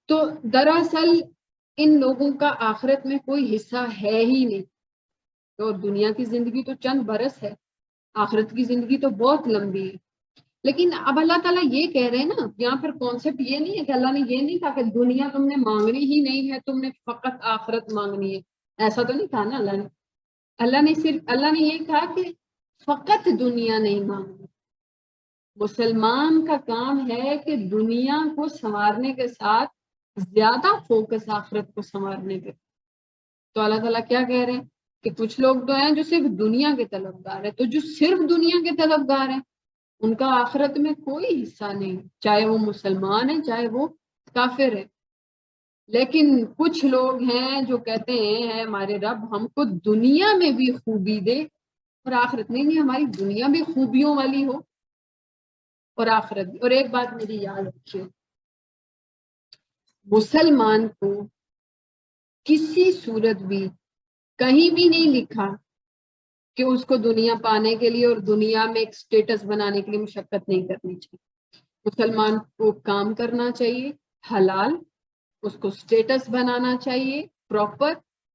تو دراصل ان لوگوں کا آخرت میں کوئی حصہ ہے ہی نہیں. تو دنیا کی زندگی تو چند برس ہے، آخرت کی زندگی تو بہت لمبی ہے. لیکن اب اللہ تعالیٰ یہ کہہ رہے ہیں نا، یہاں پر کانسیپٹ یہ نہیں ہے کہ اللہ نے یہ نہیں کہا کہ دنیا تم نے مانگنی ہی نہیں ہے، تم نے فقط آخرت مانگنی ہے. ایسا تو نہیں کہا نا اللہ نے. اللہ نے یہ کہا کہ فقط دنیا نہیں مانگنی. مسلمان کا کام ہے کہ دنیا کو سنوارنے کے ساتھ زیادہ فوکس آخرت کو سنوارنے پہ. تو اللہ تعالیٰ کیا کہہ رہے ہیں کہ کچھ لوگ تو ہیں جو صرف دنیا کے طلبگار ہیں، تو جو صرف دنیا کے طلبگار ہیں ان کا آخرت میں کوئی حصہ نہیں، چاہے وہ مسلمان ہیں چاہے وہ کافر ہیں. لیکن کچھ لوگ ہیں جو کہتے ہیں ہمارے رب ہم کو دنیا میں بھی خوبی دے اور آخرت میں نہیں، ہماری دنیا بھی خوبیوں والی ہو اور آخرت بھی. اور ایک بات میری یاد رکھیے، مسلمان کو کسی صورت بھی کہیں بھی نہیں لکھا کہ اس کو دنیا پانے کے لیے اور دنیا میں ایک سٹیٹس بنانے کے لیے مشقت نہیں کرنی چاہیے. مسلمان کو کام کرنا چاہیے حلال، اس کو سٹیٹس بنانا چاہیے پراپر،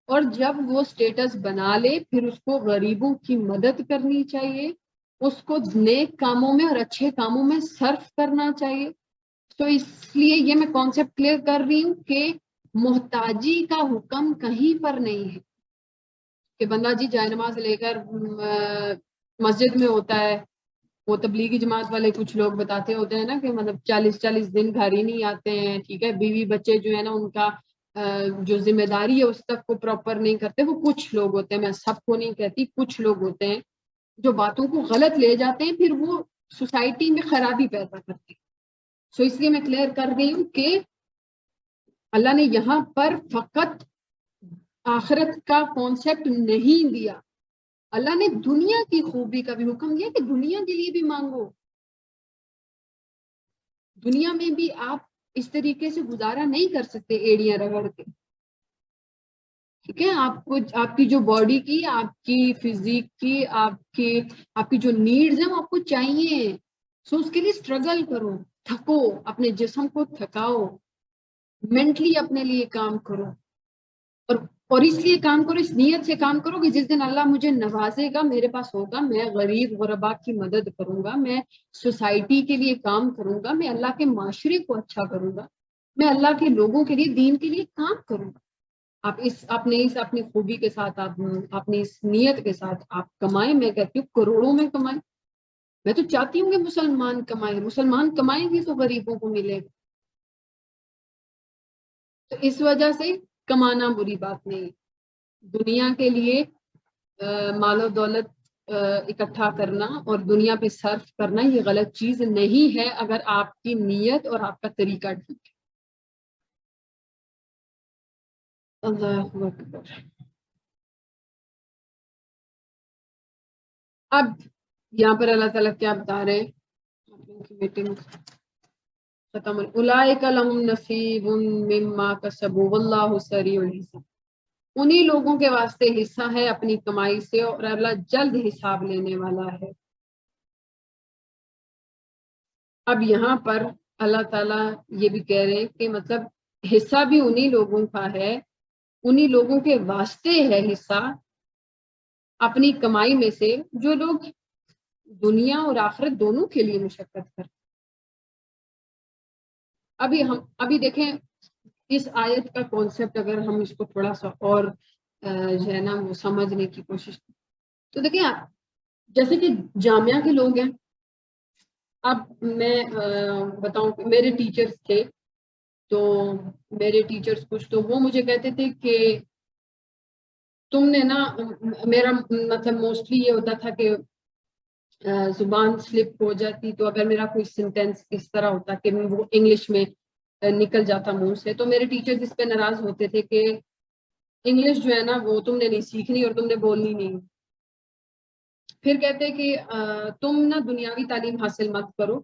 اور جب وہ سٹیٹس بنا لے پھر اس کو غریبوں کی مدد کرنی چاہیے، اس کو نیک کاموں میں اور اچھے کاموں میں صرف کرنا چاہیے. تو اس لیے یہ میں کانسیپٹ کلیئر کر رہی ہوں کہ محتاجی کا حکم کہیں پر نہیں ہے کہ بندہ جی جائے نماز لے کر مسجد میں ہوتا ہے. وہ تبلیغی جماعت والے کچھ لوگ بتاتے ہوتے ہیں نا کہ مطلب 40 دن گھر ہی نہیں آتے ہیں، ٹھیک ہے، بیوی بچے جو ہے نا ان کا جو ذمہ داری ہے اس تک کو پراپر نہیں کرتے. وہ کچھ لوگ ہوتے ہیں، میں سب کو نہیں کہتی، کچھ لوگ ہوتے ہیں جو باتوں کو غلط لے جاتے ہیں، پھر وہ سوسائٹی میں خرابی پیدا کرتے ہیں. سو اس لیے میں کلیئر کر گئی ہوں کہ اللہ نے یہاں پر فقط آخرت کا کانسیپٹ نہیں دیا، اللہ نے دنیا کی خوبی کا بھی حکم دیا کہ دنیا کے لیے بھی مانگو. دنیا میں بھی آپ اس طریقے سے گزارا نہیں کر سکتے ایڑیاں رگڑ کے، ٹھیک ہے. آپ کو آپ کی جو باڈی کی، آپ کی فزیک کی، آپ کی جو نیڈز ہیں وہ آپ کو چاہیے. سو اس کے لیے اسٹرگل کرو، تھکو، اپنے جسم کو تھکاؤ، مینٹلی اپنے لیے کام کرو، اور اس لیے کام کرو، اس نیت سے کام کرو کہ جس دن اللہ مجھے نوازے گا، میرے پاس ہوگا، میں غریب غربا کی مدد کروں گا، میں سوسائٹی کے لیے کام کروں گا، میں اللہ کے معاشرے کو اچھا کروں گا، میں اللہ کے لوگوں کے لیے، دین کے لیے کام کروں گا. آپ اپنی خوبی کے ساتھ، آپ اپنی اس نیت کے ساتھ آپ کمائیں. میں کہتی ہوں کروڑوں میں کمائیں. میں تو چاہتی ہوں کہ مسلمان کمائیں، مسلمان کمائیں گے تو غریبوں کو ملے گا. تو اس وجہ سے کمانا بری بات نہیں. دنیا کے لیے مال و دولت اکٹھا کرنا اور دنیا پہ صرف کرنا یہ غلط چیز نہیں ہے اگر آپ کی نیت اور آپ کا طریقہ ٹھیک ہے. اللہ اکبر. اب یہاں پر اللہ تعالیٰ کیا بتا رہے ہیں، میٹنگ ختم. اولئک لہم نصیب مما کسبوا واللہ سریع الحساب. انہی لوگوں کے واسطے حصہ ہے اپنی کمائی سے اور اللہ جلد حساب لینے والا ہے. اب یہاں پر اللہ تعالیٰ یہ بھی کہہ رہے ہیں کہ مطلب حصہ بھی انہی لوگوں کا ہے، انہی لوگوں کے واسطے ہے حصہ اپنی کمائی میں سے جو لوگ دنیا اور آخرت دونوں کے لیے مشقت کرتے. ابھی دیکھیں اس آیت کا کانسیپٹ اگر ہم اس کو تھوڑا سا اور جو ہے نا وہ سمجھنے کی کوشش کریں تو دیکھیں جیسے کہ جامعہ کے لوگ ہیں. اب میں بتاؤں کہ میرے ٹیچرز تھے، تو میرے ٹیچرز کچھ تو وہ مجھے کہتے تھے کہ تم نے نا، میرا مطلب موسٹلی یہ ہوتا تھا کہ زبان سلپ ہو جاتی، تو اگر میرا کوئی سینٹینس اس طرح ہوتا کہ وہ انگلش میں نکل جاتا منہ سے، تو میرے ٹیچرز اس پہ ناراض ہوتے تھے کہ انگلش جو ہے نا وہ تم نے نہیں سیکھنی اور تم نے بولنی نہیں. پھر کہتے کہ تم نا دنیاوی تعلیم حاصل مت کرو،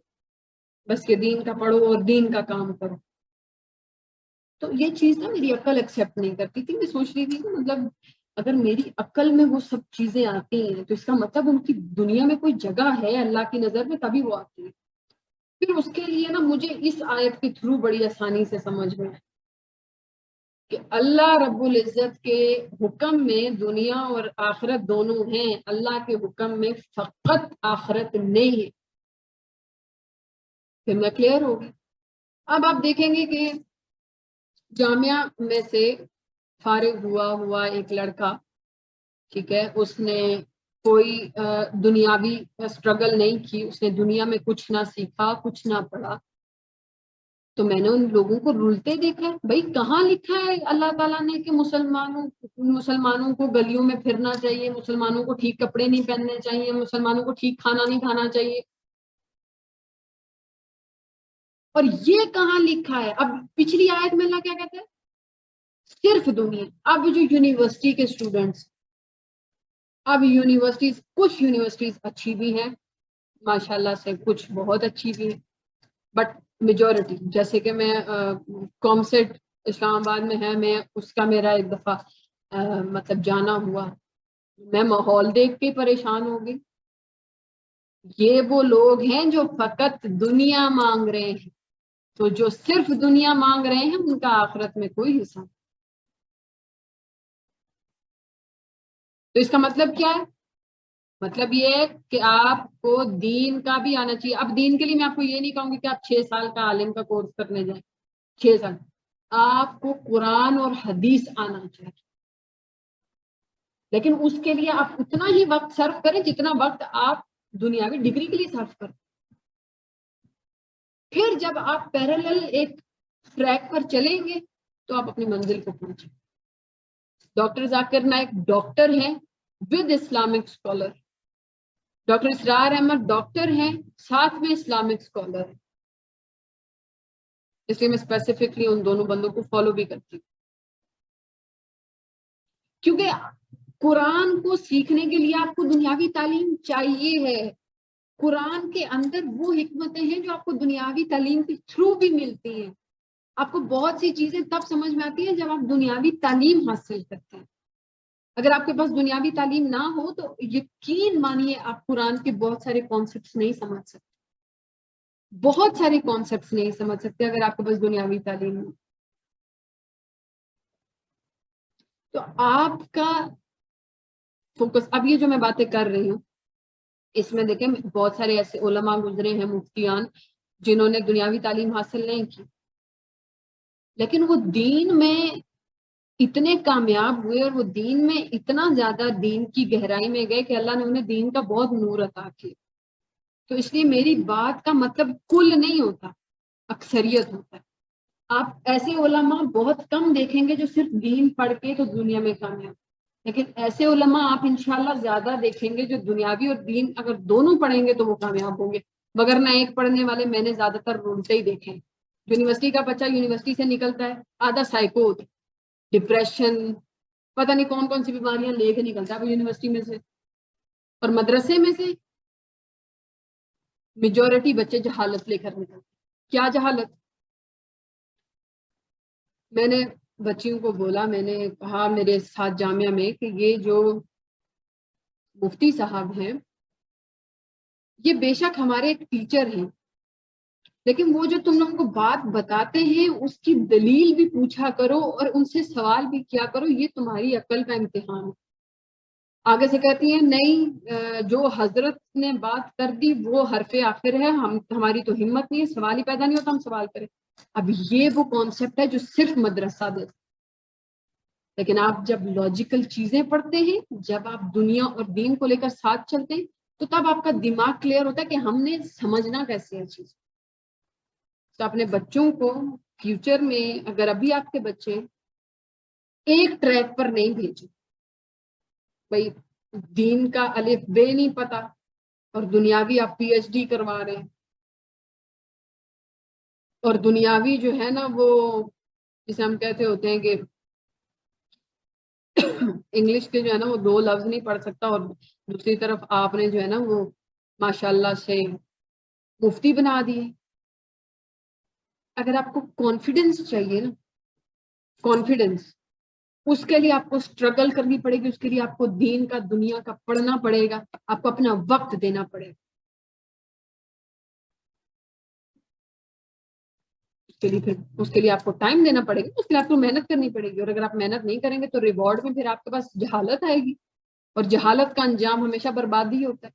بس کہ دین کا پڑھو اور دین کا کام کرو. تو یہ چیز نا میری عقل ایکسیپٹ نہیں کرتی تھی. میں سوچ رہی تھی کہ مطلب اگر میری عقل میں وہ سب چیزیں آتی ہیں تو اس کا مطلب ان کی دنیا میں کوئی جگہ ہے اللہ کی نظر میں، تبھی وہ آتی ہے. پھر اس کے لیے نا مجھے اس آیت کے تھرو بڑی آسانی سے سمجھ میں کہ اللہ رب العزت کے حکم میں دنیا اور آخرت دونوں ہیں، اللہ کے حکم میں فقط آخرت نہیں ہے. پھر میں کلیئر ہوگی. اب آپ دیکھیں گے کہ جامعہ میں سے فارغ ہوا ایک لڑکا، ٹھیک ہے، اس نے کوئی دنیاوی اسٹرگل نہیں کی، اس نے دنیا میں کچھ نہ سیکھا، کچھ نہ پڑھا. تو میں نے ان لوگوں کو رولتے دیکھا ہے. بھائی کہاں لکھا ہے اللہ تعالیٰ نے کہ مسلمانوں کو گلیوں میں پھرنا چاہیے، مسلمانوں کو ٹھیک کپڑے نہیں پہننے چاہیے، مسلمانوں کو ٹھیک کھانا نہیں کھانا چاہیے؟ اور یہ کہاں لکھا ہے؟ اب پچھلی آیت میں اللہ کیا کہتے ہیں؟ صرف دنیا. اب جو یونیورسٹی کے اسٹوڈنٹس، اب یونیورسٹیز، کچھ یونیورسٹیز اچھی بھی ہیں ماشاءاللہ سے، کچھ بہت اچھی بھی ہیں، بٹ میجورٹی، جیسے کہ میں کامسیٹ اسلام آباد میں ہے، میں اس کا میرا ایک دفعہ مطلب جانا ہوا، میں ماحول دیکھ کے پریشان ہو گئی. یہ وہ لوگ ہیں جو فقط دنیا مانگ رہے ہیں، تو جو صرف دنیا مانگ رہے ہیں ان کا آخرت میں کوئی حصہ نہیں. تو اس کا مطلب کیا ہے؟ مطلب یہ ہے کہ آپ کو دین کا بھی آنا چاہیے. اب دین کے لیے میں آپ کو یہ نہیں کہوں گی کہ آپ 6 سال کا عالم کا کورس کرنے جائیں، 6 سال. آپ کو قرآن اور حدیث آنا چاہیے، لیکن اس کے لیے آپ اتنا ہی وقت صرف کریں جتنا وقت آپ دنیاوی ڈگری کے لیے صرف کریں. پھر جب آپ پیرالل ایک ٹریک پر چلیں گے تو آپ اپنی منزل کو پہنچیں. ڈاکٹر ذاکر نائک ڈاکٹر ہیں with Islamic scholar, doctor Israr Ahmed doctor ہیں ساتھ میں اسلامک اسکالر ہیں. اس لیے میں اسپیسیفکلی ان دونوں بندوں کو فالو بھی کرتی ہوں، کیونکہ قرآن کو سیکھنے کے لیے آپ کو دنیاوی تعلیم چاہیے ہے. قرآن کے اندر وہ حکمتیں ہیں جو آپ کو دنیاوی تعلیم کے تھرو بھی ملتی ہیں. آپ کو بہت سی چیزیں تب سمجھ میں آتی ہیں جب آپ دنیاوی تعلیم حاصل کرتے ہیں. اگر آپ کے پاس دنیاوی تعلیم نہ ہو تو یقین مانیے آپ قرآن کے بہت سارے کانسیپٹس نہیں سمجھ سکتے، بہت سارے کانسیپٹس نہیں سمجھ سکتے اگر آپ کے پاس دنیاوی تعلیم ہو. تو آپ کا فوکس، اب یہ جو میں باتیں کر رہی ہوں اس میں دیکھیں بہت سارے ایسے علماء گزرے ہیں، مفتیان، جنہوں نے دنیاوی تعلیم حاصل نہیں کی، لیکن وہ دین میں اتنے کامیاب ہوئے اور وہ دین میں اتنا زیادہ دین کی گہرائی میں گئے کہ اللہ نے انہیں دین کا بہت نور عطا کیا. تو اس لیے میری بات کا مطلب کل نہیں ہوتا، اکثریت ہوتا ہے. آپ ایسے علماء بہت کم دیکھیں گے جو صرف دین پڑھ کے تو دنیا میں کامیاب، لیکن ایسے علماء آپ انشاءاللہ زیادہ دیکھیں گے جو دنیاوی اور دین اگر دونوں پڑھیں گے تو وہ کامیاب ہوں گے. مگر نہ ایک پڑھنے والے میں نے زیادہ تر رولتے ہی دیکھے. یونیورسٹی کا بچہ یونیورسٹی سے نکلتا ہے آدھا سائیکو ہوتا ہے، ڈپریشن، پتہ نہیں کون کون سی بیماریاں لے کے نکلتا ہے یونیورسٹی میں سے. اور مدرسے میں سے میجورٹی بچے جہالت لے کر نکلتے. کیا جہالت؟ میں نے بچیوں کو بولا، میں نے کہا میرے ساتھ جامعہ میں کہ یہ جو مفتی صاحب ہیں یہ بے شک ہمارے ایک ٹیچر ہیں، لیکن وہ جو تم لوگوں کو بات بتاتے ہیں اس کی دلیل بھی پوچھا کرو اور ان سے سوال بھی کیا کرو، یہ تمہاری عقل کا امتحان ہے. آگے سے کہتی ہیں نہیں جو حضرت نے بات کر دی وہ حرف آخر ہے، ہماری تو ہمت نہیں ہے، سوال ہی پیدا نہیں ہوتا ہم سوال کریں. اب یہ وہ کانسیپٹ ہے جو صرف مدرسہ دیتا. لیکن آپ جب لاجیکل چیزیں پڑھتے ہیں، جب آپ دنیا اور دین کو لے کر ساتھ چلتے ہیں تو تب آپ کا دماغ کلیئر ہوتا ہے کہ ہم نے سمجھنا کیسے ہے چیز. تو اپنے بچوں کو فیوچر میں اگر ابھی آپ کے بچے ایک ٹریک پر نہیں بھیجے، بھائی دین کا الف بے نہیں پتا اور دنیاوی آپ پی ایچ ڈی کروا رہے ہیں، اور دنیاوی جو ہے نا وہ جسے ہم کہتے ہوتے ہیں کہ انگلش کے جو ہے نا وہ 2 لفظ نہیں پڑھ سکتا، اور دوسری طرف آپ نے جو ہے نا وہ ماشاءاللہ سے مفتی بنا دیے. اگر آپ کو کانفیڈنس چاہیے نا، کانفیڈنس، اس کے لیے آپ کو اسٹرگل کرنی پڑے گی، اس کے لیے آپ کو دین کا دنیا کا پڑھنا پڑے گا، آپ کو اپنا وقت دینا پڑے گا. چلیے پھر اس کے لیے آپ کو ٹائم دینا پڑے گا، اس کے لیے آپ کو محنت کرنی پڑے گی، اور اگر آپ محنت نہیں کریں گے تو ریوارڈ میں پھر آپ کے پاس جہالت آئے گی، اور جہالت کا انجام ہمیشہ بربادی ہوتا ہے.